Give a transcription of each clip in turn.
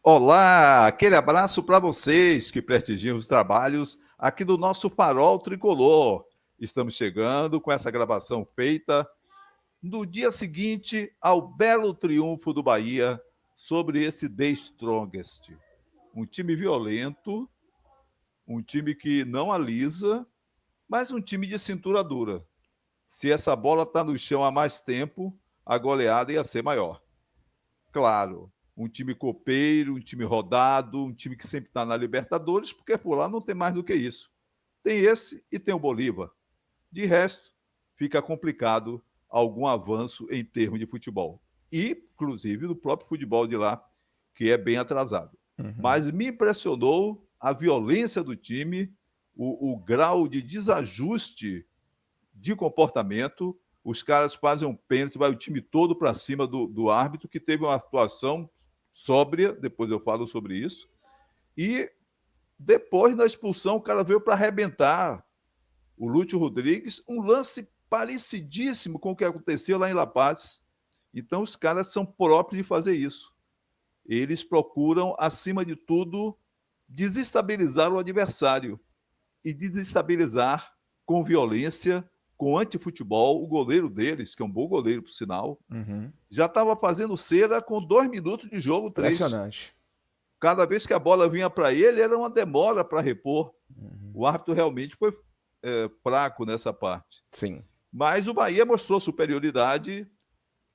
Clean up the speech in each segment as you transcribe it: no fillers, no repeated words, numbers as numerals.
Olá, aquele abraço para vocês que prestigiam os trabalhos aqui do nosso Farol Tricolor. Estamos chegando com essa gravação feita no dia seguinte ao belo triunfo do Bahia sobre esse The Strongest. Um time violento, um time que não alisa, mas um time de cintura dura. Se essa bola está no chão há mais tempo, a goleada ia ser maior. Claro, um time copeiro, um time rodado, um time que sempre está na Libertadores, porque por lá não tem mais do que isso. Tem esse e tem o Bolívar. De resto, fica complicado algum avanço em termos de futebol. E, inclusive, do próprio futebol de lá, que é bem atrasado. Mas me impressionou a violência do time, o grau de desajuste de comportamento. Os caras fazem um pênalti, vai o time todo para cima do árbitro, que teve uma atuação sóbria, depois eu falo sobre isso. E depois da expulsão, o cara veio para arrebentar o Lúcio Rodrigues, um lance parecidíssimo com o que aconteceu lá em La Paz. Então, os caras são próprios de fazer isso. Eles procuram, acima de tudo, desestabilizar o adversário e desestabilizar com violência, com antifutebol. O goleiro deles, que é um bom goleiro, por sinal, já estava fazendo cera com 2 minutos de jogo, 3. Impressionante. Cada vez que a bola vinha para ele, era uma demora para repor. O árbitro realmente foi fraco nessa parte. Sim. Mas o Bahia mostrou superioridade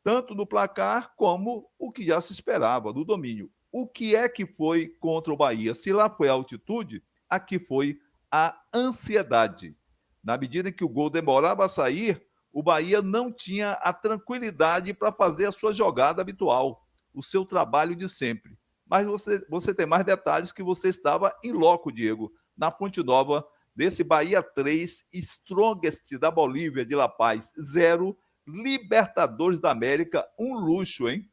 tanto no placar como o que já se esperava, no domínio. O que é que foi contra o Bahia? Se lá foi a altitude, aqui foi a ansiedade. Na medida em que o gol demorava a sair, o Bahia não tinha a tranquilidade para fazer a sua jogada habitual, o seu trabalho de sempre. Mas você tem mais detalhes que você estava em loco, Diego, na Fonte Nova, desse Bahia 3, Strongest da Bolívia de La Paz 0, Libertadores da América, um luxo, hein?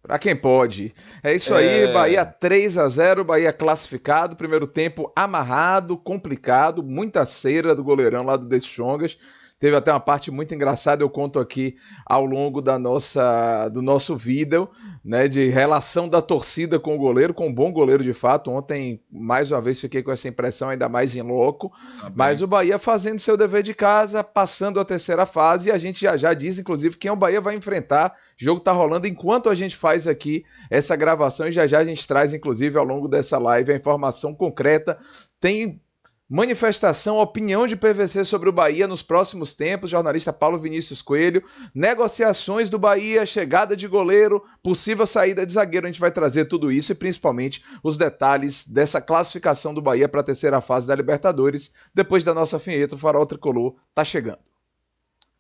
Pra quem pode. É isso aí, Bahia 3-0, Bahia classificado, primeiro tempo amarrado, complicado, muita cera do goleirão lá do The Strongest. Teve até uma parte muito engraçada, eu conto aqui ao longo do nosso vídeo, né, de relação da torcida com o goleiro, com um bom goleiro de fato. Ontem, mais uma vez, fiquei com essa impressão, ainda mais em loco. Mas o Bahia fazendo seu dever de casa, passando a terceira fase, e a gente já diz, inclusive, quem o Bahia vai enfrentar. O jogo tá rolando enquanto a gente faz aqui essa gravação, e já a gente traz, inclusive, ao longo dessa live, a informação concreta. Tem manifestação, opinião de PVC sobre o Bahia nos próximos tempos, jornalista Paulo Vinícius Coelho, negociações do Bahia, chegada de goleiro, possível saída de zagueiro. A gente vai trazer tudo isso e principalmente os detalhes dessa classificação do Bahia para a terceira fase da Libertadores. Depois da nossa vinheta, o Farol Tricolor tá chegando.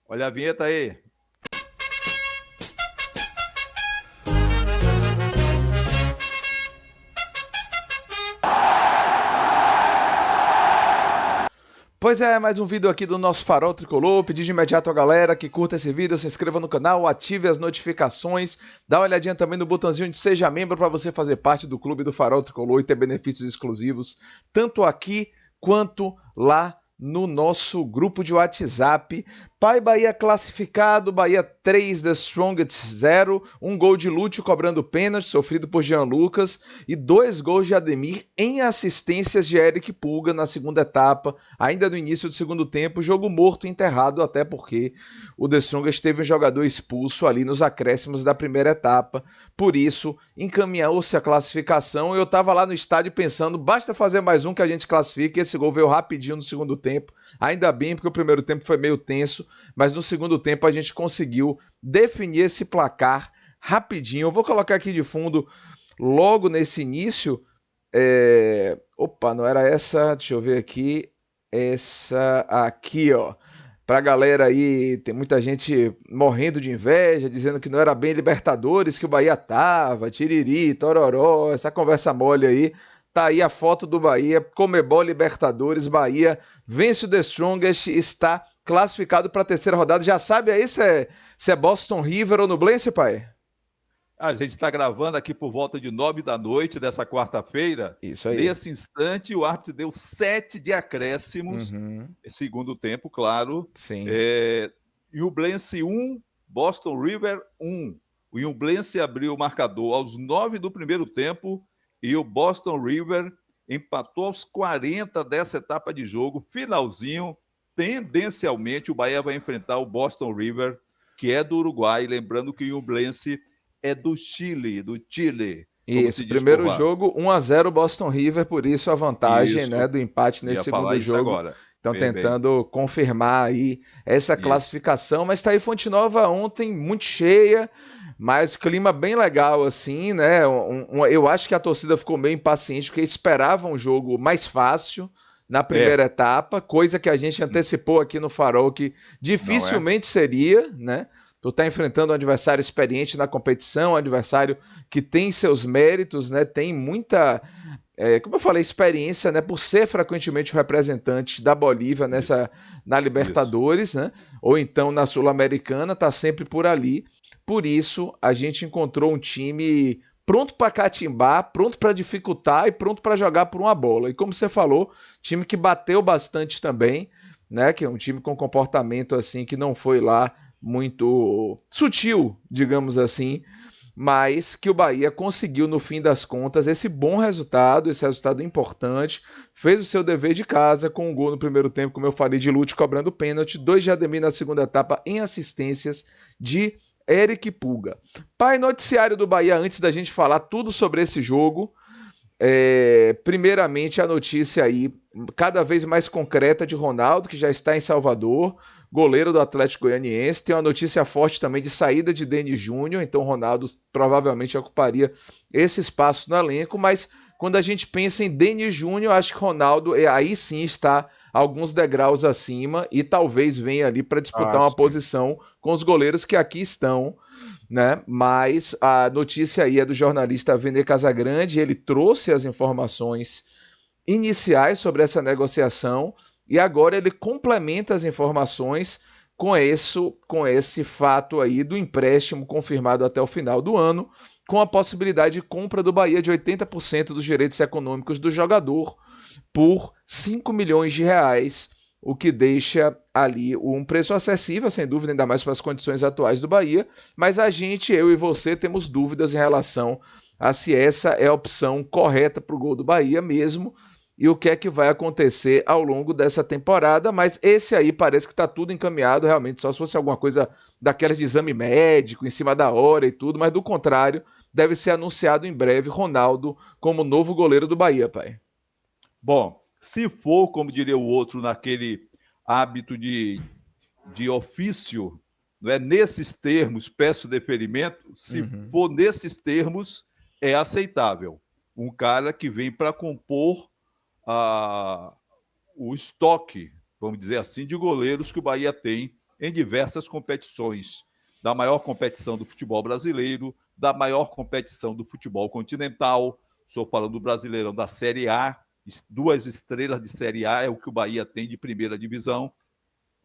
Olha a vinheta aí. Pois é, mais um vídeo aqui do nosso Farol Tricolor. Pedir de imediato a galera que curta esse vídeo, se inscreva no canal, ative as notificações, dá uma olhadinha também no botãozinho de Seja Membro para você fazer parte do clube do Farol Tricolor e ter benefícios exclusivos, tanto aqui quanto lá no nosso grupo de WhatsApp. Pai Bahia classificado, Bahia 3, The Strongest 0, um gol de Lúcio cobrando pênalti, sofrido por Jean Lucas, e 2 gols de Ademir em assistências de Eric Pulga na segunda etapa, ainda no início do segundo tempo, jogo morto enterrado, até porque o The Strongest teve um jogador expulso ali nos acréscimos da primeira etapa, por isso encaminhou-se a classificação. Eu tava lá no estádio pensando, basta fazer mais um que a gente classifique, e esse gol veio rapidinho no segundo tempo, ainda bem porque o primeiro tempo foi meio tenso, mas no segundo tempo a gente conseguiu definir esse placar rapidinho. Eu vou colocar aqui de fundo, logo nesse início, opa, não era essa, deixa eu ver aqui, essa aqui, ó. Pra galera aí, tem muita gente morrendo de inveja, dizendo que não era bem Libertadores, que o Bahia tava, tiriri, tororó, essa conversa mole aí. Tá aí a foto do Bahia, Comebol Libertadores, Bahia vence o The Strongest, está classificado para a terceira rodada. Já sabe aí se é Boston River ou Nublense, pai? A gente está gravando aqui por volta de 9 da noite dessa quarta-feira. Isso aí. Nesse instante, o árbitro deu 7 de acréscimos, segundo tempo, claro. Sim. Nublense 1, Boston River 1. O Nublense abriu o marcador aos 9 do primeiro tempo e o Boston River empatou aos 40 dessa etapa de jogo. Finalzinho, tendencialmente, o Bahia vai enfrentar o Boston River, que é do Uruguai. Lembrando que o Ñublense é do Chile, como se Isso, diz primeiro por lá. jogo 1-0 Boston River, por isso a vantagem, né, Isso, do empate nesse ia falar segundo isso jogo. agora. Estão Bem, bem, tentando confirmar aí essa isso. classificação, mas tá aí Fonte Nova ontem muito cheia, mas clima bem legal assim, né? Eu acho que a torcida ficou meio impaciente porque esperava um jogo mais fácil na primeira É, etapa, coisa que a gente antecipou aqui no Farol que não é? dificilmente seria, né? Tu tá enfrentando um adversário experiente na competição, um adversário que tem seus méritos, né? Tem muita, como eu falei, experiência, né? Por ser frequentemente o representante da Bolívia na Isso. Libertadores, né? Ou então na Sul-Americana, tá sempre por ali. Por isso, a gente encontrou um time pronto para catimbar, pronto para dificultar e pronto para jogar por uma bola. E como você falou, time que bateu bastante também, né? Que é um time com comportamento assim que não foi lá muito sutil, digamos assim, mas que o Bahia conseguiu, no fim das contas, esse bom resultado, esse resultado importante, fez o seu dever de casa com um gol no primeiro tempo, como eu falei, de Lute cobrando pênalti, 2 de Ademir na segunda etapa em assistências de Eric Puga. Pai, noticiário do Bahia, antes da gente falar tudo sobre esse jogo, primeiramente, a notícia aí, cada vez mais concreta de Ronaldo, que já está em Salvador, goleiro do Atlético Goianiense. Tem uma notícia forte também de saída de Denis Júnior, então Ronaldo provavelmente ocuparia esse espaço no elenco, mas quando a gente pensa em Denis Júnior, acho que Ronaldo aí sim está alguns degraus acima e talvez venha ali para disputar uma Acho que posição com os goleiros que aqui estão, né? Mas a notícia aí é do jornalista Vene Casagrande, ele trouxe as informações iniciais sobre essa negociação e agora ele complementa as informações com esse fato aí do empréstimo confirmado até o final do ano, com a possibilidade de compra do Bahia de 80% dos direitos econômicos do jogador por 5 milhões de reais, o que deixa ali um preço acessível, sem dúvida, ainda mais para as condições atuais do Bahia, mas a gente, eu e você, temos dúvidas em relação a se essa é a opção correta para o gol do Bahia mesmo, e o que é que vai acontecer ao longo dessa temporada, mas esse aí parece que está tudo encaminhado, realmente, só se fosse alguma coisa daquelas de exame médico, em cima da hora e tudo, mas do contrário, deve ser anunciado em breve Ronaldo como novo goleiro do Bahia, pai. bom. Se for, como diria o outro, naquele hábito de ofício, não é nesses termos, peço deferimento, se Uhum. for nesses termos, é aceitável. Um cara que vem para compor a, o estoque, vamos dizer assim, de goleiros que o Bahia tem em diversas competições, da maior competição do futebol brasileiro, da maior competição do futebol continental. Estou falando do Brasileirão da Série A, 2 estrelas de Série A é o que o Bahia tem de primeira divisão,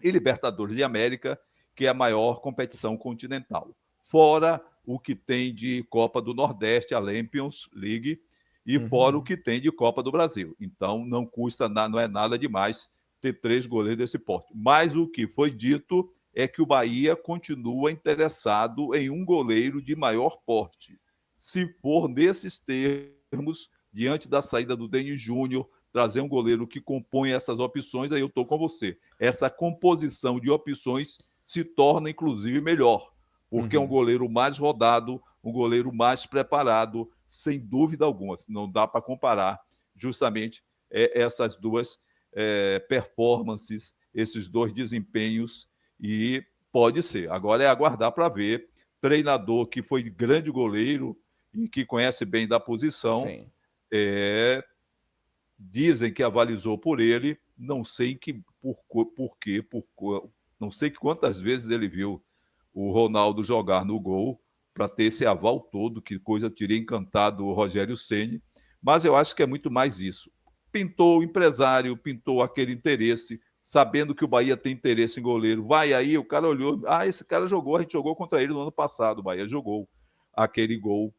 e Libertadores de América, que é a maior competição continental. Fora o que tem de Copa do Nordeste, a Champions League, e fora o Uhum. que tem de Copa do Brasil. Então, não custa, não é nada demais ter 3 goleiros desse porte. Mas o que foi dito é que o Bahia continua interessado em um goleiro de maior porte. Se for nesses termos, diante da saída do Denis Júnior, trazer um goleiro que compõe essas opções, aí eu estou com você. Essa composição de opções se torna, inclusive, melhor, porque é um Uhum. goleiro mais rodado, um goleiro mais preparado, sem dúvida alguma. Não dá para comparar justamente essas duas performances, esses dois desempenhos, e pode ser. Agora é aguardar para ver. Treinador que foi grande goleiro e que conhece bem da posição, Sim. é, dizem que avalizou por ele, não sei que por quê, não sei quantas vezes ele viu o Ronaldo jogar no gol para ter esse aval todo, que coisa teria encantado o Rogério Ceni, mas eu acho que é muito mais isso. Pintou o empresário, pintou aquele interesse, sabendo que o Bahia tem interesse em goleiro. Vai aí, o cara olhou, esse cara jogou, a gente jogou contra ele no ano passado, o Bahia jogou aquele gol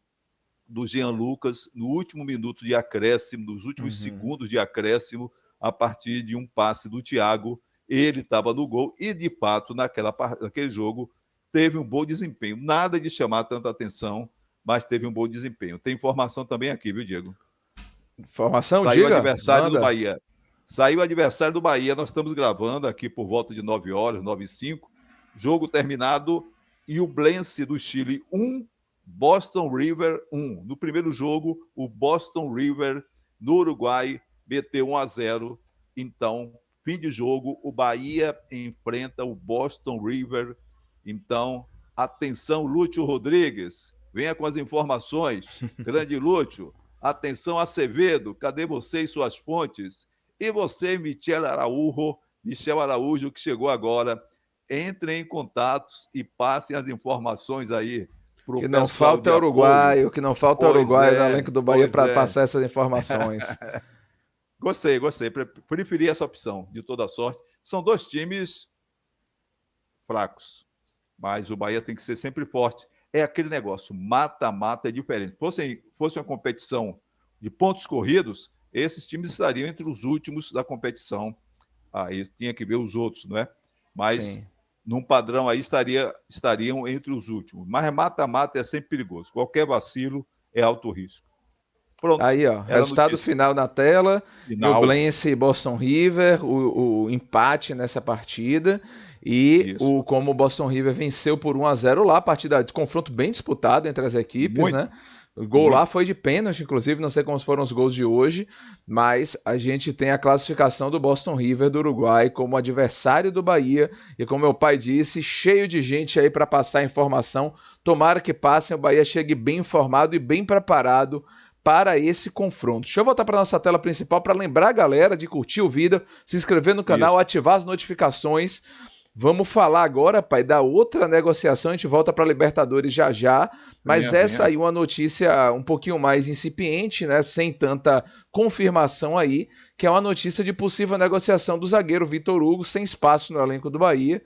do Jean Lucas no último minuto de acréscimo, nos últimos Uhum. segundos de acréscimo, a partir de um passe do Thiago. Ele estava no gol e, de fato, naquele jogo, teve um bom desempenho. Nada de chamar tanta atenção, mas teve um bom desempenho. Tem informação também aqui, viu, Diego? Informação, Saiu o diga, adversário do manda. Bahia. Saiu o adversário do Bahia. Nós estamos gravando aqui por volta de 9 horas, 9h05. Jogo terminado. E o Blense do Chile 1, Boston River 1. No primeiro jogo, o Boston River no Uruguai meteu 1-0. Então, fim de jogo, o Bahia enfrenta o Boston River. Então, atenção, Lúcio Rodrigues. Venha com as informações. Grande Lúcio. Atenção, Acevedo, cadê você e suas fontes? E você, Michel Araújo, que chegou agora. Entrem em contatos e passem as informações aí para o Que não pessoal falta de é apoio. uruguaio, que não falta é Pois uruguaio no é, elenco do Bahia pois para é. passar essas informações. Gostei. Preferi essa opção, de toda sorte. São dois times fracos, mas o Bahia tem que ser sempre forte. É aquele negócio, mata-mata é diferente. Fosse uma competição de pontos corridos, esses times estariam entre os últimos da competição. Aí tinha que ver os outros, não é? Mas Sim. num padrão aí estariam entre os últimos. Mas mata-mata é sempre perigoso. Qualquer vacilo é alto risco. Pronto, Aí, ó, era a resultado notícia. final na tela. Final. Newblense e Boston River, o empate nessa partida. E Isso. como o Boston River venceu por 1-0 lá, partida de confronto bem disputado entre as equipes, né? Muito, O gol lá muito. foi de pênalti, inclusive, não sei como foram os gols de hoje, mas a gente tem a classificação do Boston River do Uruguai como adversário do Bahia e, como meu pai disse, cheio de gente aí para passar a informação. Tomara que passem, o Bahia chegue bem informado e bem preparado para esse confronto. Deixa eu voltar para nossa tela principal para lembrar a galera de curtir o vídeo, se inscrever no canal, Isso. ativar as notificações. Vamos falar agora, pai, da outra negociação. A gente volta para Libertadores já já, mas Venha, essa venha. aí é uma notícia um pouquinho mais incipiente, né? Sem tanta confirmação aí, que é uma notícia de possível negociação do zagueiro Vitor Hugo, sem espaço no elenco do Bahia.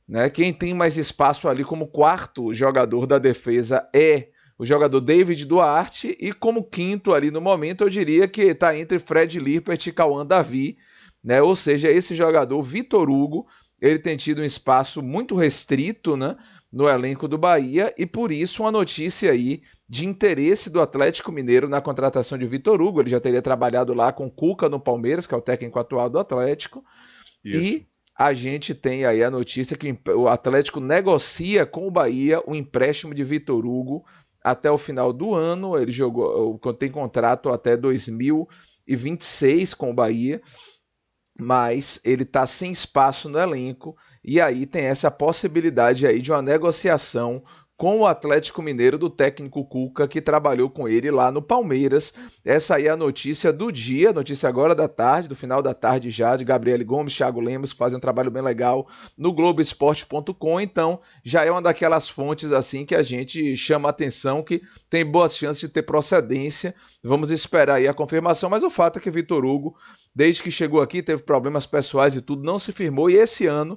Né? Quem tem mais espaço ali como quarto jogador da defesa é o jogador David Duarte, e como quinto ali no momento, eu diria que está entre Fred Lippert e Cauã Davi, né? Ou seja, esse jogador, Vitor Hugo, ele tem tido um espaço muito restrito, né, no elenco do Bahia, e por isso uma notícia aí de interesse do Atlético Mineiro na contratação de Vitor Hugo. Ele já teria trabalhado lá com Cuca no Palmeiras, que é o técnico atual do Atlético, Isso. e a gente tem aí a notícia que o Atlético negocia com o Bahia o empréstimo de Vitor Hugo até o final do ano. Ele tem contrato até 2026 com o Bahia, mas ele está sem espaço no elenco, e aí tem essa possibilidade aí de uma negociação com o Atlético Mineiro do técnico Cuca, que trabalhou com ele lá no Palmeiras. Essa aí é a notícia do dia, notícia agora da tarde, do final da tarde já, de Gabriele Gomes, Thiago Lemos, que fazem um trabalho bem legal no Globoesporte.com. Então já é uma daquelas fontes assim que a gente chama a atenção, que tem boas chances de ter procedência. Vamos esperar aí a confirmação, mas o fato é que Vitor Hugo, desde que chegou aqui, teve problemas pessoais e tudo, não se firmou, e esse ano,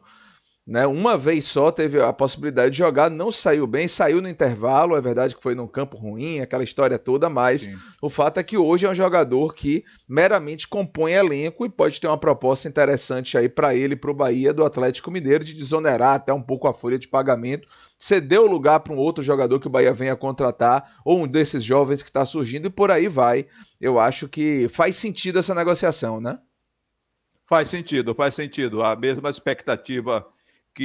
né, uma vez só teve a possibilidade de jogar, não saiu bem, saiu no intervalo, é verdade que foi num campo ruim, aquela história toda, mas Sim. o fato é que hoje é um jogador que meramente compõe elenco e pode ter uma proposta interessante aí para ele, para o Bahia, do Atlético Mineiro, de desonerar até um pouco a folha de pagamento, ceder o lugar para um outro jogador que o Bahia venha contratar, ou um desses jovens que está surgindo, e por aí vai. Eu acho que faz sentido essa negociação, né? Faz sentido, faz sentido. A mesma expectativa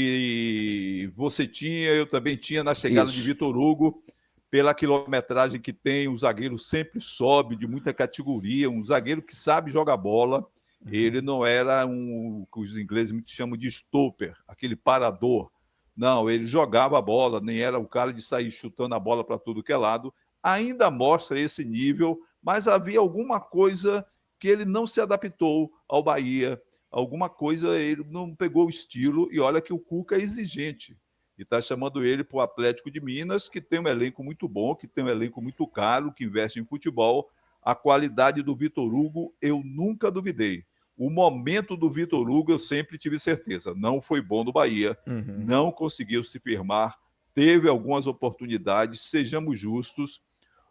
que você tinha, eu também tinha na chegada de Isso. Vitor Hugo, pela quilometragem que tem, o zagueiro sempre sobe de muita categoria, um zagueiro que sabe jogar bola. Ele não era o que os ingleses muito chamam de stopper, aquele parador. Não, ele jogava a bola, nem era o cara de sair chutando a bola para tudo que é lado. Ainda mostra esse nível, mas havia alguma coisa que ele não se adaptou ao Bahia, alguma coisa ele não pegou o estilo, e olha que o Cuca é exigente, e está chamando ele para o Atlético de Minas, que tem um elenco muito bom, que tem um elenco muito caro, que investe em futebol. A qualidade do Vitor Hugo eu nunca duvidei. O momento do Vitor Hugo eu sempre tive certeza, não foi bom no Bahia, Uhum. não conseguiu se firmar, teve algumas oportunidades, sejamos justos.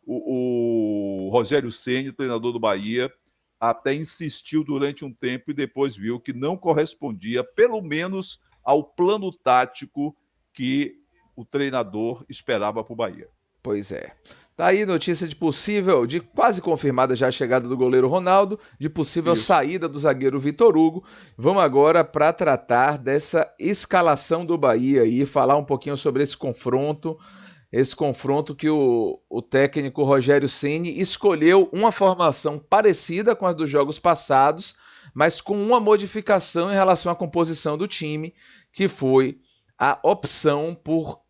O Rogério Ceni, treinador do Bahia, até insistiu durante um tempo e depois viu que não correspondia, pelo menos, ao plano tático que o treinador esperava para o Bahia. Pois é. Tá aí notícia de quase confirmada já a chegada do goleiro Ronaldo, de possível Isso. saída do zagueiro Vitor Hugo. Vamos agora para tratar dessa escalação do Bahia e falar um pouquinho sobre esse confronto que o técnico Rogério Ceni escolheu uma formação parecida com as dos jogos passados, mas com uma modificação em relação à composição do time, que foi a opção por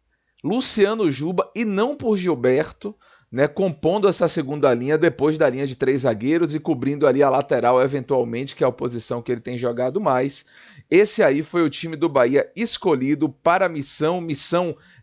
Luciano Juba e não por Gilberto, né, compondo essa segunda linha depois da linha de 3 zagueiros e cobrindo ali a lateral eventualmente, que é a posição que ele tem jogado mais. Esse aí foi o time do Bahia escolhido para a missão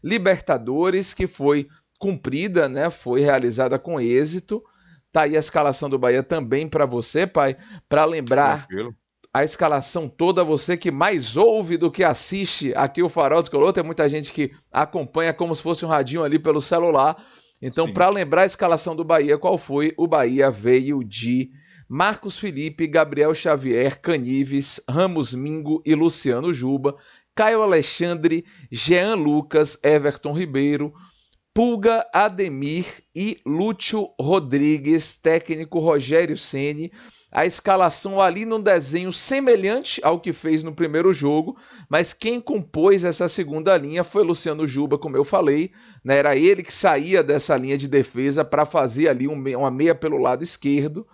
Libertadores, que foi cumprida, né, foi realizada com êxito. Tá aí a escalação do Bahia também para você, pai, para lembrar Tranquilo. a escalação toda, você que mais ouve do que assiste aqui o Farol Tricolor, tem muita gente que acompanha como se fosse um radinho ali pelo celular. Então, Sim. para lembrar a escalação do Bahia, qual foi? O Bahia veio de Marcos Felipe, Gabriel Xavier, Canives, Ramos Mingo e Luciano Juba, Caio Alexandre, Jean Lucas, Everton Ribeiro, Pulga, Ademir e Lúcio Rodrigues, técnico Rogério Ceni. A escalação ali num desenho semelhante ao que fez no primeiro jogo, mas quem compôs essa segunda linha foi Luciano Juba, como eu falei, né? Era ele que saía dessa linha de defesa para fazer ali uma meia pelo lado esquerdo,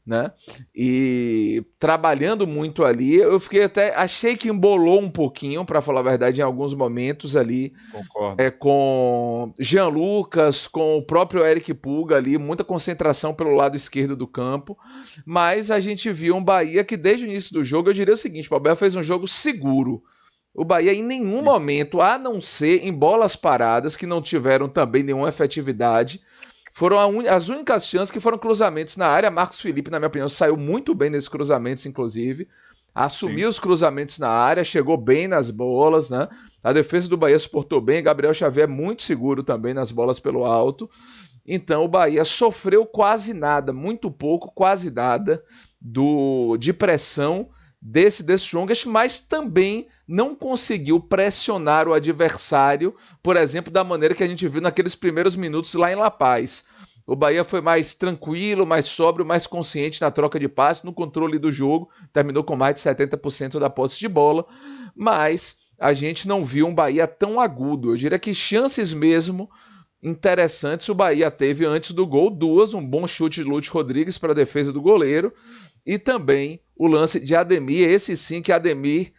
né? E trabalhando muito ali, eu fiquei até achei que embolou um pouquinho, para falar a verdade, em alguns momentos ali, Concordo. com Jean Lucas, com o próprio Eric Pulga ali, muita concentração pelo lado esquerdo do campo, mas a gente viu um Bahia que desde o início do jogo, eu diria o seguinte, o Bahia fez um jogo seguro. O Bahia em nenhum momento, a não ser em bolas paradas, que não tiveram também nenhuma efetividade, foram as únicas chances que foram cruzamentos na área. Marcos Felipe, na minha opinião, saiu muito bem nesses cruzamentos, inclusive. Assumiu Sim. os cruzamentos na área, chegou bem nas bolas, né? A defesa do Bahia se portou bem. Gabriel Xavier muito seguro também nas bolas pelo alto. Então o Bahia sofreu quase nada, muito pouco, quase nada de pressão desse The Strongest, mas também não conseguiu pressionar o adversário, por exemplo, da maneira que a gente viu naqueles primeiros minutos lá em La Paz. O Bahia foi mais tranquilo, mais sóbrio, mais consciente na troca de passes, no controle do jogo, terminou com mais de 70% da posse de bola, mas a gente não viu um Bahia tão agudo. Eu diria que chances mesmo interessantes o Bahia teve antes do gol, duas, um bom chute de Lúcio Rodrigues para a defesa do goleiro e também o lance de Ademir, esse sim que Ademir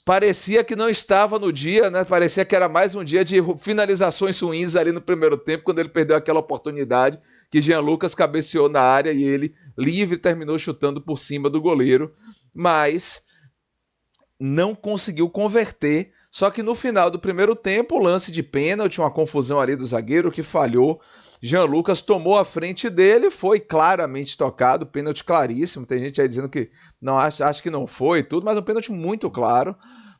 parecia que não estava no dia, né? Parecia que era mais um dia de finalizações ruins ali no primeiro tempo, quando ele perdeu aquela oportunidade que Jean Lucas cabeceou na área e ele livre terminou chutando por cima do goleiro, mas não conseguiu converter. Só que no final do primeiro tempo, o lance de pênalti, uma confusão ali do zagueiro que falhou. Jean Lucas tomou a frente dele, foi claramente tocado, pênalti claríssimo. Tem gente aí dizendo que não acha que não foi tudo, mas um pênalti muito claro,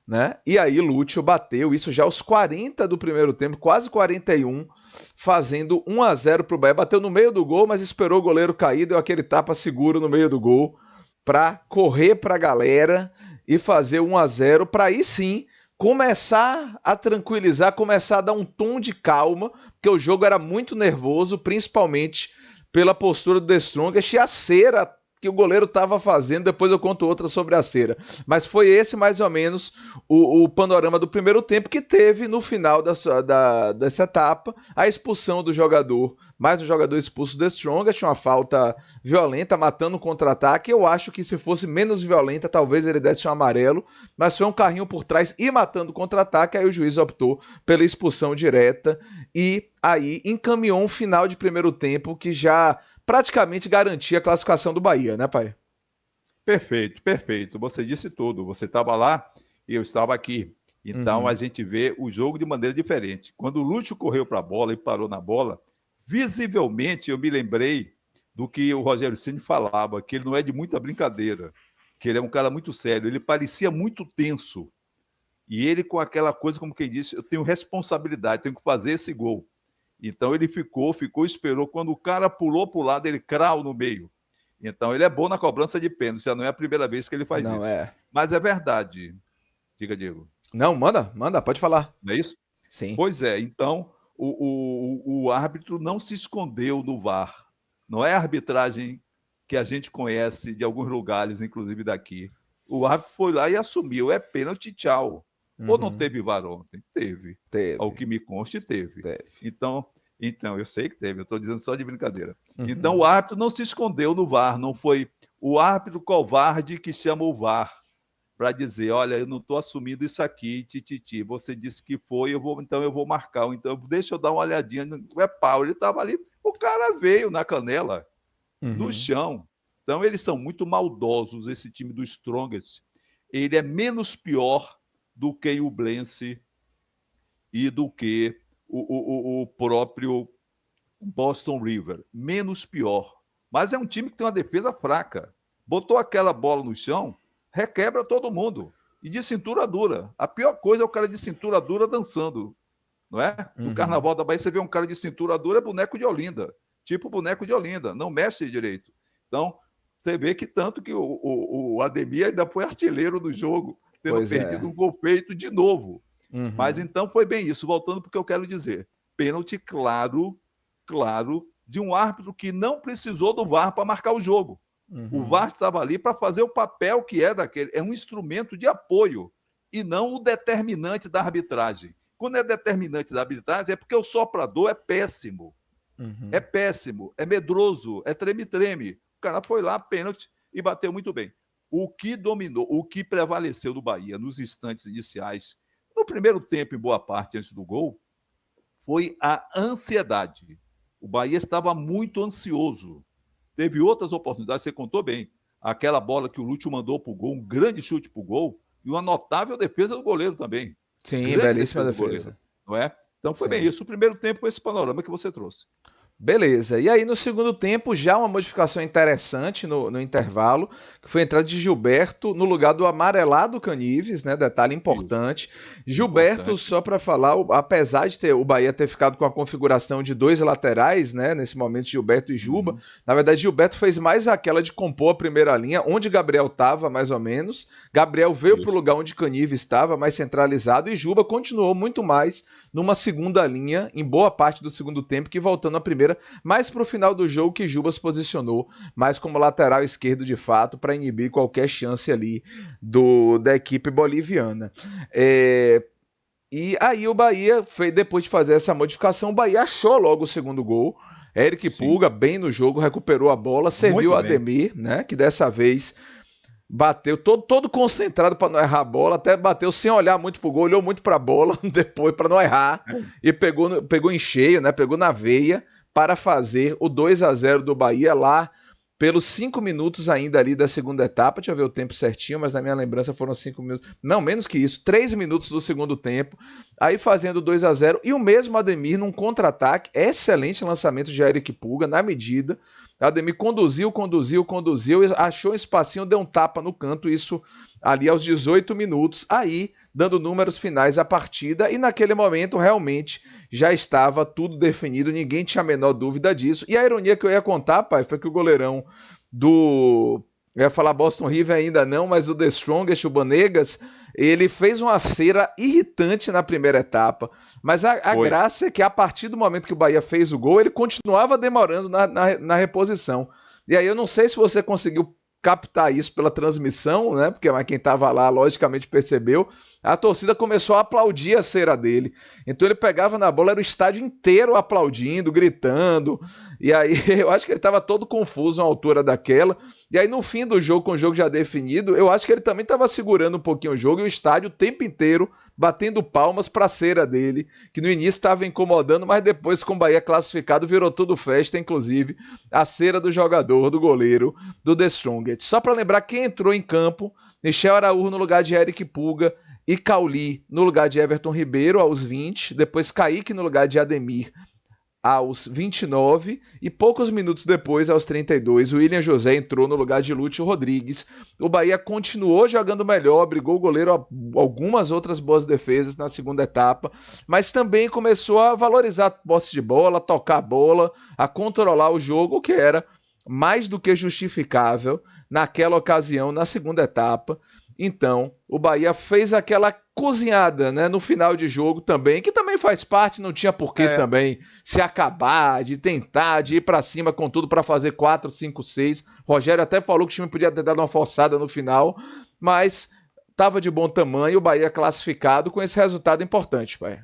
né? E aí Lúcio bateu, isso já aos 40 do primeiro tempo, quase 41, fazendo 1-0 pro Bahia. Bateu no meio do gol, mas esperou o goleiro cair, deu aquele tapa seguro no meio do gol para correr pra galera e fazer 1-0 para aí sim começar a tranquilizar, começar a dar um tom de calma, porque o jogo era muito nervoso, principalmente pela postura do The Strongest e a cera que o goleiro estava fazendo, depois eu conto outra sobre a cera. Mas foi esse mais ou menos o panorama do primeiro tempo, que teve no final dessa etapa a expulsão do jogador, mais um jogador expulso do The Strongest, uma falta violenta, matando um contra-ataque. Eu acho que se fosse menos violenta, talvez ele desse um amarelo, mas foi um carrinho por trás e matando o contra-ataque, aí o juiz optou pela expulsão direta e aí encaminhou um final de primeiro tempo que já praticamente garantia a classificação do Bahia, né, pai? Perfeito, perfeito. Você disse tudo. Você estava lá e eu estava aqui. Então a gente vê o jogo de maneira diferente. Quando o Lúcio correu para a bola e parou na bola, visivelmente eu me lembrei do que o Rogério Ceni falava, que ele não é de muita brincadeira, que ele é um cara muito sério. Ele parecia muito tenso. E ele com aquela coisa, como quem disse, eu tenho responsabilidade, tenho que fazer esse gol. Então ele ficou, esperou. Quando o cara pulou para o lado, ele crau no meio. Então ele é bom na cobrança de pênalti, já não é a primeira vez que ele faz Não isso. é. Mas é verdade. Diga, Diego. Não, manda, pode falar. Não é isso? Sim. Pois é. Então o árbitro não se escondeu no VAR. Não é a arbitragem que a gente conhece de alguns lugares, inclusive daqui. O árbitro foi lá e assumiu. É pênalti, tchau. Ou não teve VAR ontem? Teve. Ao que me conste, teve. Então, eu sei que teve. Eu estou dizendo só de brincadeira. Então, o árbitro não se escondeu no VAR. Não foi o árbitro covarde que chama o VAR para dizer, olha, eu não estou assumindo isso aqui, tititi. Você disse que foi, então eu vou marcar. Então, deixa eu dar uma olhadinha. É pau, ele estava ali. O cara veio na canela, no chão. Então, eles são muito maldosos, esse time do Strongest. Ele é menos pior do que o Blense e do que o próprio Boston River. Menos pior. Mas é um time que tem uma defesa fraca. Botou aquela bola no chão, requebra todo mundo. E de cintura dura. A pior coisa é o cara de cintura dura dançando. Não é? No Carnaval da Bahia, você vê um cara de cintura dura, é boneco de Olinda. Tipo boneco de Olinda. Não mexe direito. Então, você vê que tanto que o Ademir ainda foi artilheiro do jogo, tendo perdido um gol feito de novo. Mas então foi bem isso. Voltando para o que eu quero dizer. Pênalti claro, de um árbitro que não precisou do VAR para marcar o jogo. O VAR estava ali para fazer o papel que é daquele. É um instrumento de apoio e não o determinante da arbitragem. Quando é determinante da arbitragem, é porque o soprador é péssimo. É péssimo, é medroso, é treme-treme. O cara foi lá, pênalti, e bateu muito bem. O que dominou, o que prevaleceu do Bahia nos instantes iniciais, no primeiro tempo, em boa parte antes do gol, foi a ansiedade. O Bahia estava muito ansioso. Teve outras oportunidades, você contou bem. Aquela bola que o Lúcio mandou para o gol, um grande chute para o gol, e uma notável defesa do goleiro também. Sim, grande belíssima defesa. Goleiro, não é? Então foi bem isso. O primeiro tempo, esse panorama que você trouxe. Beleza, e aí no segundo tempo já uma modificação interessante no intervalo, que foi a entrada de Gilberto no lugar do amarelado Canives, né? Detalhe importante. Gilberto, só para falar, apesar de o Bahia ter ficado com a configuração de dois laterais, né? Nesse momento, Gilberto e Juba, na verdade Gilberto fez mais aquela de compor a primeira linha, onde Gabriel estava, mais ou menos. Gabriel veio para o lugar onde Canives estava, mais centralizado, e Juba continuou muito mais numa segunda linha, em boa parte do segundo tempo, que voltando à primeira, mais para o final do jogo que Juba se posicionou mais como lateral esquerdo de fato para inibir qualquer chance ali da equipe boliviana. E aí o Bahia, depois de fazer essa modificação, o Bahia achou logo o segundo gol. Eric Pulga, bem no jogo, recuperou a bola, serviu o Ademir, né, que dessa vez bateu todo concentrado para não errar a bola, até bateu sem olhar muito pro gol, olhou muito para a bola depois para não errar e pegou em cheio, né, pegou na veia para fazer o 2-0 do Bahia lá pelos 5 minutos ainda ali da segunda etapa. Deixa eu ver o tempo certinho, mas na minha lembrança foram 5 minutos. Não, menos que isso, 3 minutos do segundo tempo. Aí fazendo 2-0 e o mesmo Ademir num contra-ataque. Excelente lançamento de Eric Pulga, na medida. Ademir conduziu, achou um espacinho, deu um tapa no canto, isso ali aos 18 minutos, aí dando números finais à partida, e naquele momento realmente já estava tudo definido, ninguém tinha a menor dúvida disso. E a ironia que eu ia contar, pai, foi que o goleirão eu ia falar Boston River ainda não, mas o The Strongest, o Banegas, ele fez uma cera irritante na primeira etapa, mas a graça é que a partir do momento que o Bahia fez o gol, ele continuava demorando na reposição. E aí eu não sei se você conseguiu captar isso pela transmissão, né? Porque quem estava lá, logicamente, percebeu. A torcida começou a aplaudir a cera dele. Então ele pegava na bola, era o estádio inteiro aplaudindo, gritando. E aí eu acho que ele estava todo confuso à altura daquela. E aí no fim do jogo, com o jogo já definido, eu acho que ele também estava segurando um pouquinho o jogo e o estádio o tempo inteiro batendo palmas para a cera dele, que no início estava incomodando, mas depois, com o Bahia classificado, virou tudo festa, inclusive a cera do jogador, do goleiro, do The Strongest. Só para lembrar quem entrou em campo: Michel Araújo no lugar de Eric Pulga e Cauli no lugar de Everton Ribeiro aos 20, depois Kaique no lugar de Ademir aos 29 e poucos minutos depois, aos 32, o William José entrou no lugar de Lúcio Rodrigues. O Bahia continuou jogando melhor, obrigou o goleiro a algumas outras boas defesas na segunda etapa, mas também começou a valorizar a posse de bola, a tocar a bola, a controlar o jogo, o que era mais do que justificável naquela ocasião, na segunda etapa. Então, o Bahia fez aquela cozinhada, né, no final de jogo também, que também faz parte, não tinha porquê também se acabar, de tentar, de ir pra cima com tudo pra fazer 4, 5, 6. Rogério até falou que o time podia ter dado uma forçada no final, mas tava de bom tamanho, o Bahia classificado com esse resultado importante, pai.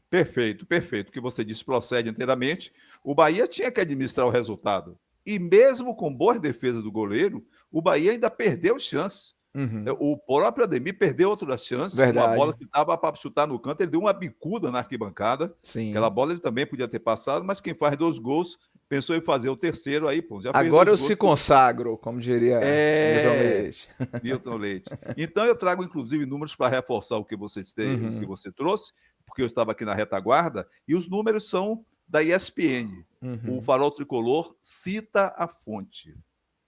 Perfeito, perfeito. O que você disse procede inteiramente. O Bahia tinha que administrar o resultado. E mesmo com boas defesas do goleiro, o Bahia ainda perdeu chances. Uhum. O próprio Ademir perdeu outras chances. Uma bola Verdade. que estava para chutar no canto, ele deu uma bicuda na arquibancada. Aquela Sim. bola ele também podia ter passado, mas quem faz 2 gols pensou em fazer o terceiro, aí, pô, já fez Agora 2 eu gols. se consagro, como diria Milton É, Leite. Milton Leite. Então eu trago, inclusive, números para reforçar o que o que Uhum. você trouxe, porque eu estava aqui na retaguarda, e os números são da ESPN. O Uhum. Farol Tricolor cita a fonte.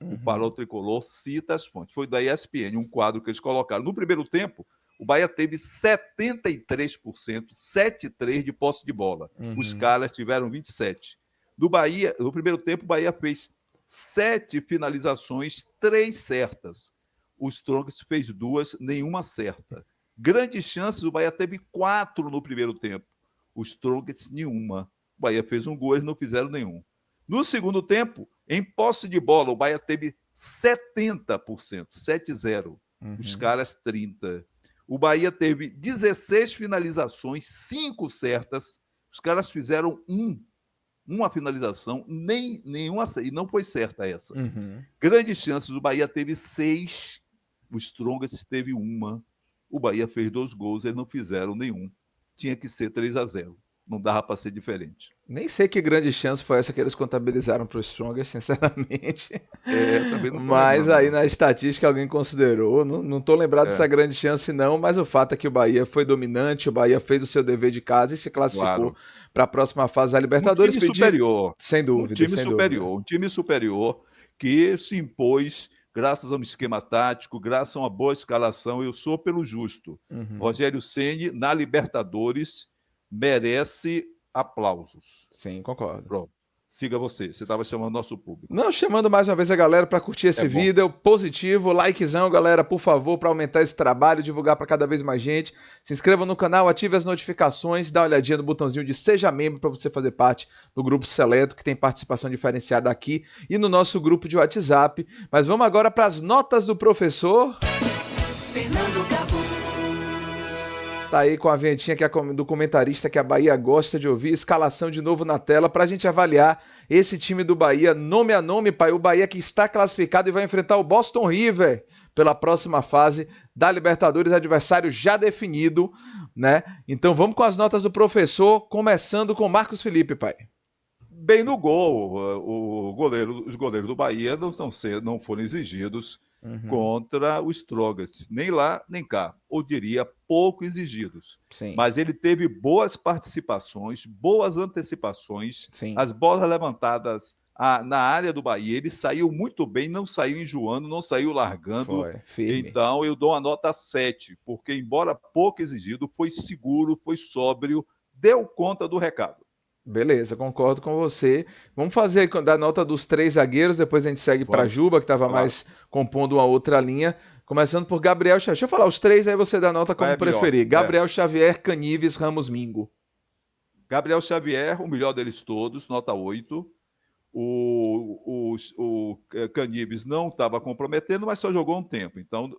O Farol Uhum. Tricolor cita as fontes. Foi da ESPN, um quadro que eles colocaram. No primeiro tempo, o Bahia teve 73%, 7-3 de posse de bola. Os Uhum. caras tiveram 27%. Do Bahia, no primeiro tempo, o Bahia fez 7 finalizações, 3 certas. O Strongest fez 2, nenhuma certa. Grandes chances, o Bahia teve 4 no primeiro tempo. O Strongest, nenhuma. O Bahia fez um gol, eles não fizeram nenhum. No segundo tempo, em posse de bola, o Bahia teve 70%, 7-0. Os Uhum. caras, 30%. O Bahia teve 16 finalizações, 5 certas. Os caras fizeram uma finalização, nenhuma, e não foi certa essa. Uhum. Grandes chances, o Bahia teve 6, o Strongest teve uma. O Bahia fez 2 gols, eles não fizeram nenhum. Tinha que ser 3-0. Não dava para ser diferente. Nem sei que grande chance foi essa que eles contabilizaram para o Strongest, sinceramente. Também não estou Mas lembrando, aí não. na estatística alguém considerou. Não tô lembrado dessa É, grande chance, não. Mas o fato é que o Bahia foi dominante, o Bahia fez o seu dever de casa e se classificou claro. para a próxima fase da Um Libertadores. time Pedir. superior. Sem Um dúvida, time sem dúvida. superior. Um time superior que se impôs graças a um esquema tático, graças a uma boa escalação. Eu sou pelo justo. Uhum. Rogério Ceni na Libertadores merece aplausos. Sim, concordo. Pronto. Siga você. Você estava chamando nosso público. Não, chamando mais uma vez a galera para curtir É esse bom. vídeo, positivo, likezão, galera, por favor, para aumentar esse trabalho, divulgar para cada vez mais gente. Se inscreva no canal, ative as notificações, dá uma olhadinha no botãozinho de seja membro para você fazer parte do grupo seleto que tem participação diferenciada aqui e no nosso grupo de WhatsApp. Mas vamos agora para as notas do professor. Fernando Cabu. Tá aí com a vinhetinha que é do comentarista que a Bahia gosta de ouvir, escalação de novo na tela pra gente avaliar esse time do Bahia, nome a nome, pai. O Bahia que está classificado e vai enfrentar o Boston River pela próxima fase da Libertadores, adversário já definido, né? Então vamos com as notas do professor, começando com Marcos Felipe, pai. Bem no gol, os goleiros do Bahia não foram exigidos Uhum. contra o Strongest, nem lá nem cá, ou diria pouco exigidos. Sim, Mas ele teve boas participações, boas antecipações, sim, as bolas levantadas na área do Bahia, ele saiu muito bem, não saiu enjoando, não saiu largando. foi, firme. Então eu dou uma nota 7, porque embora pouco exigido, foi seguro, foi sóbrio, deu conta do recado. Beleza, concordo com você. Vamos fazer da nota dos 3 zagueiros, depois a gente segue para Vamos, Juba, que estava claro. mais compondo uma outra linha. Começando por Gabriel Xavier. Deixa eu falar os 3, aí você dá nota como Vai em preferir. ordem. Gabriel Xavier, Canives, Ramos, Mingo. Gabriel Xavier, o melhor deles todos, nota 8. O Canibes não estava comprometendo, mas só jogou um tempo. Então,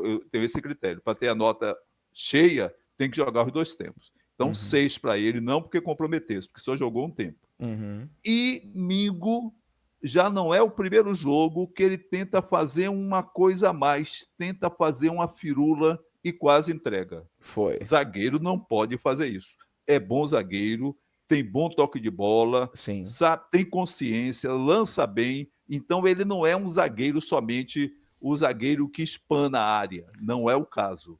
eu tenho esse critério. Para ter a nota cheia, tem que jogar os 2 tempos. Então, Uhum. 6 para ele, não porque comprometesse, porque só jogou um tempo. Uhum. E Mingo já não é o primeiro jogo que ele tenta fazer uma coisa a mais, tenta fazer uma firula e quase entrega. Foi. Zagueiro não pode fazer isso. É bom zagueiro, tem bom toque de bola, Sim. sabe, tem consciência, lança bem. Então ele não é um zagueiro somente o zagueiro que espana a área. Não é o caso.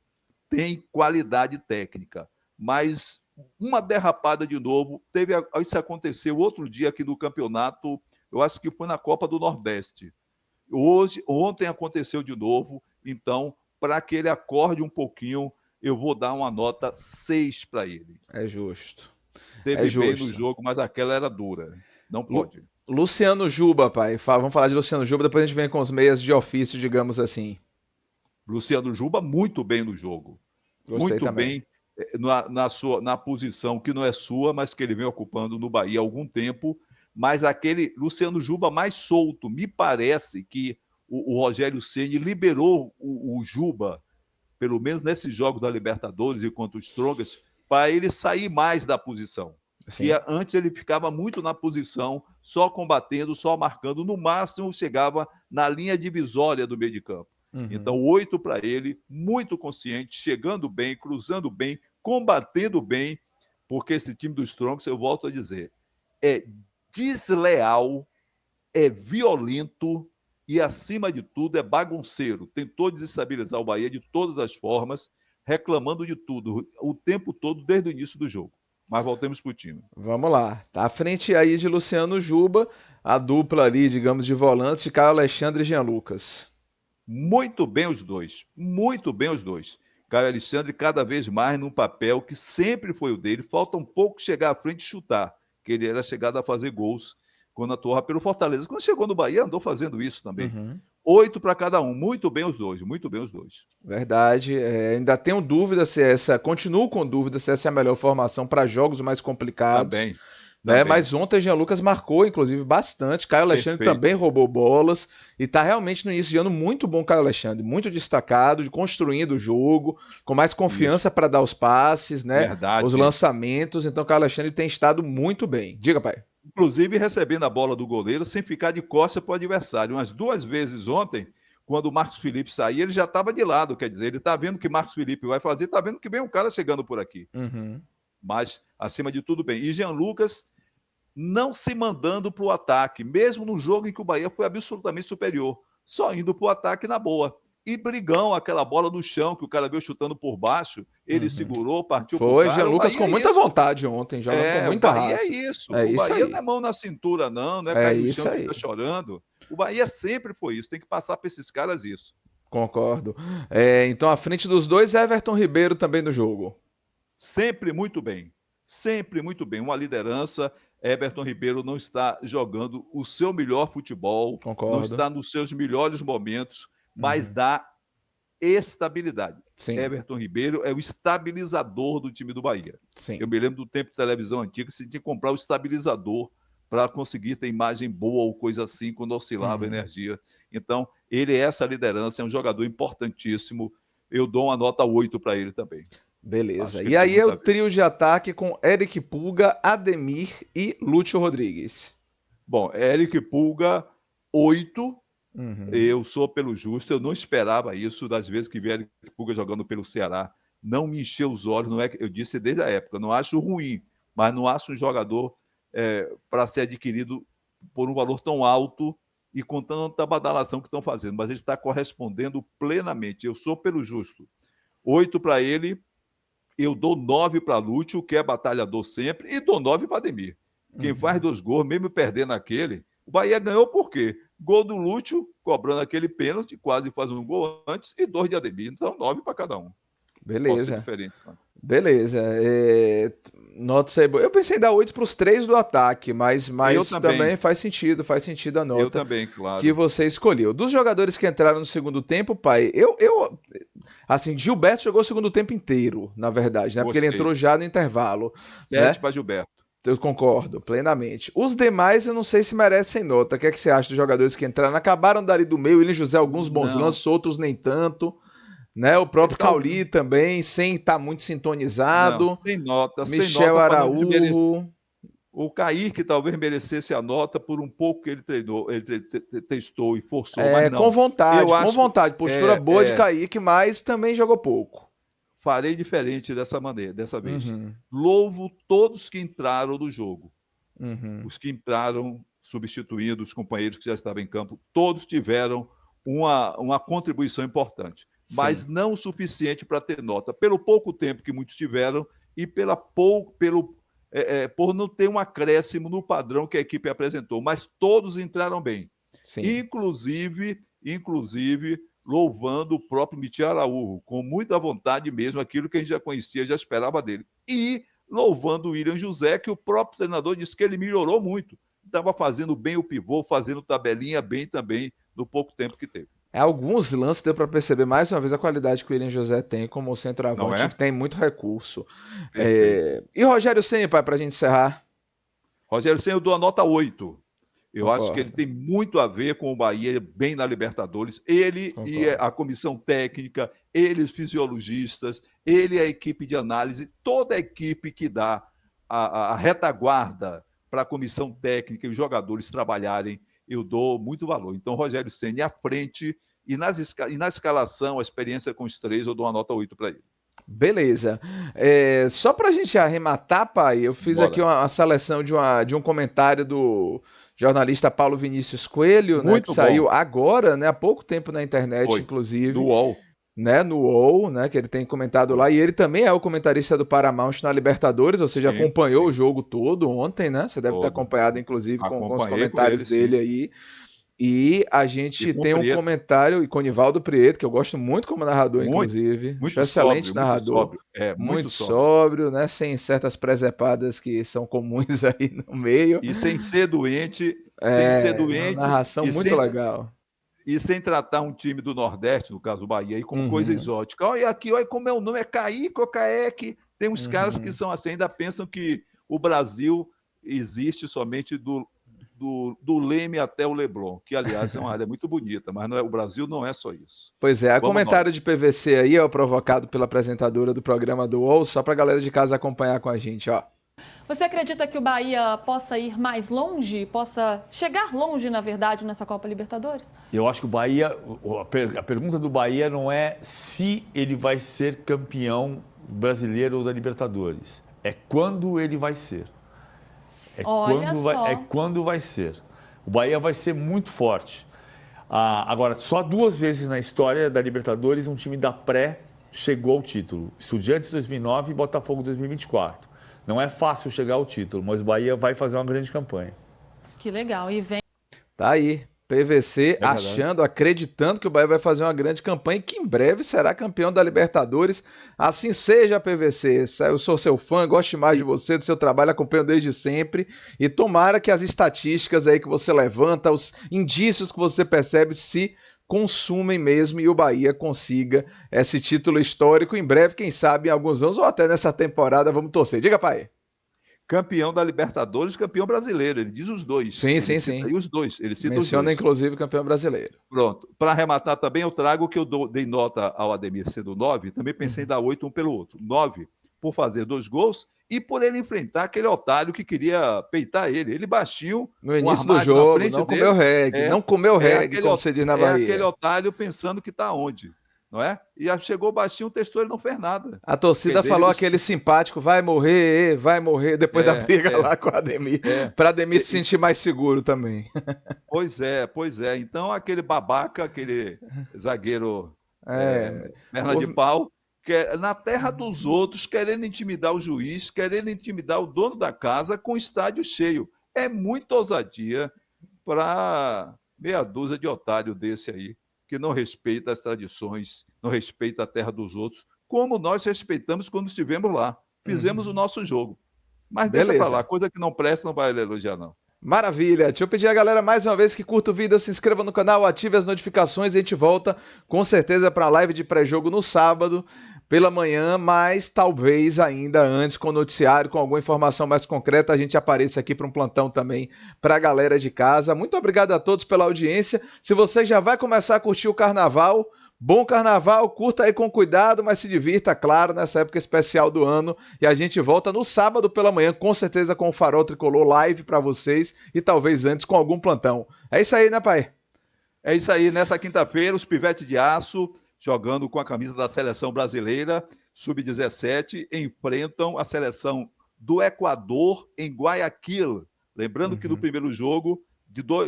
Tem qualidade técnica, mas uma derrapada de novo. Isso aconteceu outro dia aqui no campeonato, eu acho que foi na Copa do Nordeste. Ontem aconteceu de novo, então, para que ele acorde um pouquinho, eu vou dar uma nota 6 para ele. É justo. É Teve bem no justo. jogo, mas aquela era dura. Não pode. Luciano Juba, pai. Vamos falar de Luciano Juba, depois a gente vem com os meias de ofício, digamos assim. Luciano Juba, muito bem no jogo. Gostei muito também. bem na posição que não é sua, mas que ele vem ocupando no Bahia há algum tempo. Mas aquele Luciano Juba mais solto, me parece que o Rogério Ceni liberou o Juba, pelo menos nesse jogo da Libertadores e contra o Strongest, para ele sair mais da posição. Que Sim. antes ele ficava muito na posição, só combatendo, só marcando, no máximo chegava na linha divisória do meio de campo. Uhum. Então, 8 para ele, muito consciente, chegando bem, cruzando bem, combatendo bem, porque esse time do Strongest, eu volto a dizer, é desleal, é violento e, acima de tudo, é bagunceiro. Tentou desestabilizar o Bahia de todas as formas, reclamando de tudo, o tempo todo, desde o início do jogo. Mas voltemos para o time. Vamos lá. Tá à frente aí de Luciano Juba, a dupla ali, digamos, de volantes de Caio Alexandre e Jean Lucas. Muito bem os dois. Muito bem os dois. Caio Alexandre cada vez mais num papel que sempre foi o dele. Falta um pouco chegar à frente e chutar, que ele era chegado a fazer gols quando atuava pelo Fortaleza. Quando chegou no Bahia, andou fazendo isso também. Uhum. 8 para cada um. Muito bem os dois. Muito bem os dois. Verdade. Ainda tenho dúvida se essa. Continuo com dúvida se essa é a melhor formação para jogos mais complicados. Também. Né? Também. Mas ontem Jean Lucas marcou, inclusive, bastante. Caio Alexandre Perfeito. também roubou bolas. E está realmente no início de ano muito bom, Caio Alexandre. Muito destacado, construindo o jogo, com mais confiança para dar os passes, né? Os Verdade. lançamentos. Então, Caio Alexandre tem estado muito bem. Diga, pai. Inclusive recebendo a bola do goleiro sem ficar de costas para o adversário. Umas 2 vezes ontem, quando o Marcos Felipe saía, ele já estava de lado. Quer dizer, ele está vendo o que Marcos Felipe vai fazer, está vendo que vem um cara chegando por aqui. Uhum. Mas, acima de tudo, bem. E Jean Lucas não se mandando para o ataque, mesmo no jogo em que o Bahia foi absolutamente superior, só indo para o ataque na boa. E Brigão, aquela bola no chão que o cara veio chutando por baixo, ele Uhum. segurou, partiu para o Foi, Jean cara. O Lucas Bahia com é muita isso. vontade ontem, jogando com O muita Bahia é raça. isso. É O isso Bahia não é aí. mão na cintura, não é É cair no chão isso e aí. ficar chorando. O Bahia sempre foi isso. Tem que passar para esses caras isso. Concordo. Então, à frente dos dois, Everton Ribeiro também no jogo. Sempre muito bem. Sempre muito bem. Uma liderança. Everton Ribeiro não está jogando o seu melhor futebol, não Concordo. está nos seus melhores momentos, mas Uhum. dá estabilidade. Sim, Everton Ribeiro é o estabilizador do time do Bahia. sim. Eu me lembro do tempo de televisão antiga, você tinha que comprar o estabilizador para conseguir ter imagem boa ou coisa assim quando oscilava a Uhum. energia. Então, ele é essa liderança, é um jogador importantíssimo. Eu dou uma nota 8 para ele também. Acho Beleza. que E ele tem aí é muito o a ver. trio de ataque com Eric Pulga, Ademir e Lúcio Rodrigues. Bom, Eric Pulga, 8. Uhum. Eu sou pelo justo, eu não esperava isso das vezes que vi Eric Pulga jogando pelo Ceará. Não me encheu os olhos, não é? Eu disse desde a época, não acho ruim, mas não acho um jogador para ser adquirido por um valor tão alto e com tanta badalação que estão fazendo, mas ele está correspondendo plenamente. Eu sou pelo justo. 8 para ele, eu dou 9 para Lúcio, que é batalhador sempre, e dou 9 para Ademir. Quem faz Uhum. 2 gols, mesmo perdendo aquele, o Bahia ganhou por quê? Gol do Lúcio, cobrando aquele pênalti, quase faz um gol antes, e 2 de Ademir. Então, 9 para cada um. Pode ser Beleza. diferente. Né? Beleza. Nota ser boa. Eu pensei em dar 8 para os três do ataque, Eu mas também. também faz sentido a Eu nota também, que claro. você escolheu. Dos jogadores que entraram no segundo tempo, pai, assim, Gilberto jogou o segundo tempo inteiro, na verdade, né? Porque ele Gostei. entrou já no intervalo, 7 né? para Gilberto. Eu concordo plenamente. Os demais eu não sei se merecem nota. O que é que você acha dos jogadores que entraram? Acabaram dali do meio, William José, alguns bons Não. lances, outros nem tanto. Né? O próprio Tal, Cauli também, sem estar muito não, sintonizado. sem Michel nota para não desmerecer. Araújo. O Kaique talvez merecesse a nota por um pouco que ele treinou, ele testou e forçou, mas Com não. Eu vontade, com acho vontade. Postura boa de é, Kaique, mas também jogou pouco. farei diferente dessa maneira, dessa vez. Uhum, Louvo todos que entraram no jogo. uhum. Os que entraram substituindo os companheiros que já estavam em campo, todos tiveram uma contribuição importante, mas Sim, não o suficiente para ter nota. Pelo pouco tempo que muitos tiveram e por não ter um acréscimo no padrão que a equipe apresentou, mas todos entraram bem. sim. Inclusive louvando o próprio Michel Araújo, com muita vontade mesmo, aquilo que a gente já conhecia, já esperava dele. E louvando o William José, que o próprio treinador disse que ele melhorou muito. Estava fazendo bem o pivô, fazendo tabelinha bem também, no pouco tempo que teve. Alguns lances deu para perceber mais uma vez a qualidade que o William José tem como Não centroavante, é? que tem muito recurso. Perfeito. E Rogério Ceni, pai, para a gente encerrar? Rogério Ceni, eu dou a nota 8. Eu acho que ele Concordo, tem muito a ver com o Bahia bem na Libertadores. Ele e concordo. a comissão técnica, ele, os fisiologistas, ele, a equipe de análise, toda a equipe que dá a retaguarda para a comissão técnica e os jogadores trabalharem, eu dou muito valor. Então, Rogério Ceni à frente e na escalação, a experiência com os três, eu dou uma nota 8 para ele. Beleza. Só pra gente arrematar, pai, eu fiz aqui Bora. uma seleção de um comentário do jornalista Paulo Vinícius Coelho, né, que Muito bom. saiu agora, né, há pouco tempo na internet, Foi. Do inclusive, UOL. né, no UOL, né, que ele tem comentado lá, e ele também é o comentarista do Paramount na Libertadores, ou seja, Sim, acompanhou sim. o jogo todo ontem, né, você deve ter Todo. acompanhado, inclusive, com os Acompanhei com comentários ele, sim. dele aí. E a E gente com o tem um Prieto. comentário e com o Nivaldo Prieto, que eu gosto muito como narrador, Muito, inclusive. Acho um muito excelente sóbrio, muito narrador, sóbrio. É, muito muito sóbrio. sóbrio, né? Sem certas presepadas que são comuns aí no meio. E sem ser Uma doente narração muito legal. e sem tratar um time do Nordeste, no caso o Bahia, aí como coisa Uhum, exótica. Olha aqui, olha como é o nome, é Caíco ou Caeque. Tem uns caras que uhum. são assim, ainda pensam que o Brasil existe somente do Leme até o Leblon, que aliás é uma área muito bonita, mas não é, o Brasil não é só isso. Pois é, a Vamos nós. comentário de PVC aí é o provocado pela apresentadora do programa do UOL, só pra galera de casa acompanhar com a gente, ó. Você acredita que o Bahia possa ir mais longe, possa chegar longe, na verdade, nessa Copa Libertadores? Eu acho que o Bahia, a pergunta do Bahia não é se ele vai ser campeão brasileiro ou da Libertadores. É quando ele vai ser. Olha só. É quando vai ser. O Bahia vai ser muito forte. Agora, só 2 vezes na história da Libertadores um time da pré chegou ao título. Estudiantes 2009 e Botafogo 2024. Não é fácil chegar ao título, mas o Bahia vai fazer uma grande campanha. Que legal. E vem. Tá aí, PVC verdade. achando, acreditando que o Bahia vai fazer uma grande campanha e que em breve será campeão da Libertadores. Assim seja, PVC. Eu sou seu fã, gosto demais de você, do seu trabalho, acompanho desde sempre. E tomara que as estatísticas aí que você levanta, os indícios que você percebe se consumem mesmo e o Bahia consiga esse título histórico em breve, quem sabe em alguns anos ou até nessa temporada. Vamos torcer. Diga, pai. Campeão da Libertadores, campeão brasileiro. Ele diz os dois. Sim, Ele sim, cita sim. aí os dois. Ele cita os Menciona dois. inclusive campeão brasileiro. Pronto. Para arrematar também, eu trago que eu dei nota ao Ademir sendo 9. Também pensei em dar 8 um pelo outro. 9 por fazer 2 gols e por ele enfrentar aquele otário que queria peitar ele. Ele baixinho, No um início do armário na jogo, frente não dele. comeu reggae, não comeu reggae, como se diz na aquele Bahia. otário pensando que está onde, não é? E chegou baixinho, testou, ele não fez nada. A torcida Quer dizer, falou ele- aquele simpático, vai morrer, depois da briga lá com o Ademir, para Ademir se sentir mais seguro também. Pois é, pois é. Então, aquele babaca, aquele zagueiro perna de pau, na terra dos outros, querendo intimidar o juiz, querendo intimidar o dono da casa com o estádio cheio. É muita ousadia para meia dúzia de otário desse aí, que não respeita as tradições, não respeita a terra dos outros, como nós respeitamos quando estivemos lá. Fizemos o nosso jogo. Mas deixa para Beleza. lá, coisa que não presta, não vai elogiar, não. Maravilha, deixa eu pedir a galera mais uma vez que curta o vídeo, se inscreva no canal, ative as notificações e a gente volta com certeza para a live de pré-jogo no sábado pela manhã, mas talvez ainda antes com o noticiário, com alguma informação mais concreta, a gente apareça aqui para um plantão também para a galera de casa. Muito obrigado a todos pela audiência. Se você já vai começar a curtir o carnaval, bom carnaval, curta aí com cuidado, mas se divirta, claro, nessa época especial do ano. E a gente volta no sábado pela manhã, com certeza com o Farol Tricolor live para vocês e talvez antes com algum plantão. É isso aí, né, pai? É isso aí, nessa quinta-feira, os Pivetes de Aço, jogando com a camisa da seleção brasileira, sub-17, enfrentam a seleção do Equador em Guayaquil. Lembrando que no primeiro jogo,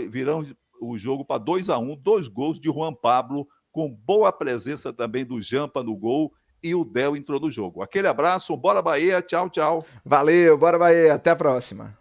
virão o jogo para 2-1, 2 gols de Juan Pablo, com boa presença também do Jampa no gol, e o Del entrou no jogo. Aquele abraço, bora Bahia, tchau, tchau. Valeu, bora Bahia, até a próxima.